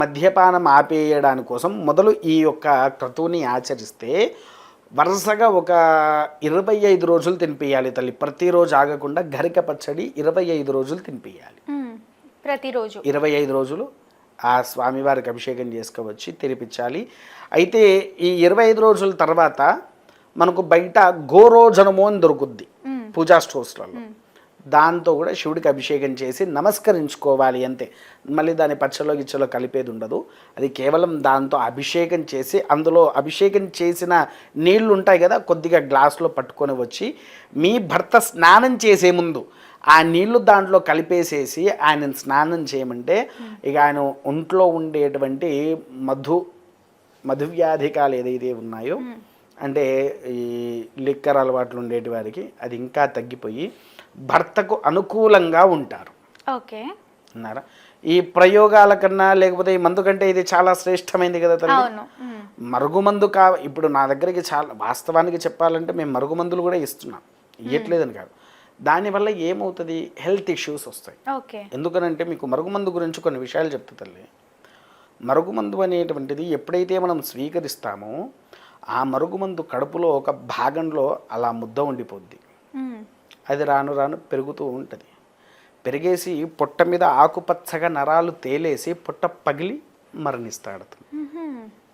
మద్యపానం ఆపేయడాని కోసం మొదలు ఈ యొక్క క్రతువుని ఆచరిస్తే వరుసగా ఒక 25 రోజులు తినిపియాలి తల్లి. ప్రతిరోజు ఆగకుండా గరిక పచ్చడి 25 రోజులు తినిపియాలి. ప్రతిరోజు 25 రోజులు ఆ స్వామివారికి అభిషేకం చేసుకువచ్చి తినిపించాలి. అయితే ఈ 25 రోజుల తర్వాత మనకు బయట గోరోజనము అని దొరుకుద్ది పూజా స్టోర్స్లలో. దాంతో కూడా శివుడికి అభిషేకం చేసి నమస్కరించుకోవాలి అంతే. మళ్ళీ దాని పచ్చలో గిచ్చలో కలిపేది ఉండదు. అది కేవలం దాంతో అభిషేకం చేసి అందులో అభిషేకం చేసిన నీళ్లు ఉంటాయి కదా, కొద్దిగా గ్లాసులో పట్టుకొని వచ్చి మీ భర్త స్నానం చేసే ముందు ఆ నీళ్లు దాంట్లో కలిపేసేసి ఆయన స్నానం చేయమంటే ఇక ఆయన ఒంట్లో ఉండేటువంటి మధువ్యాధికాలు ఏదైతే ఉన్నాయో, అంటే ఈ లిక్కర్ అలవాట్లు ఉండేటి వారికి అది ఇంకా తగ్గిపోయి భర్తకు అనుకూలంగా ఉంటారు. ఓకే అన్నారా? ఈ ప్రయోగాల కన్నా లేకపోతే ఈ మందు కంటే ఇది చాలా శ్రేష్టమైంది కదా తల్లి. మరుగుమందు ఇప్పుడు నా దగ్గరికి చాలా వాస్తవానికి చెప్పాలంటే మేము మరుగుమందులు కూడా ఇస్తున్నాం, ఇవ్వట్లేదని కాదు. దానివల్ల ఏమవుతుంది, హెల్త్ ఇష్యూస్ వస్తాయి. ఎందుకనంటే మీకు మరుగుమందు గురించి కొన్ని విషయాలు చెప్తా తల్లి. మరుగుమందు అనేటువంటిది ఎప్పుడైతే మనం స్వీకరిస్తామో ఆ మరుగుమందు కడుపులో ఒక భాగంలో అలా ముద్ద ఉండిపోద్ది. అది రాను రాను పెరుగుతూ ఉంటుంది. పెరిగేసి పొట్ట మీద ఆకుపచ్చగా నరాలు తేలేసి పొట్ట పగిలి మరణిస్తాడు.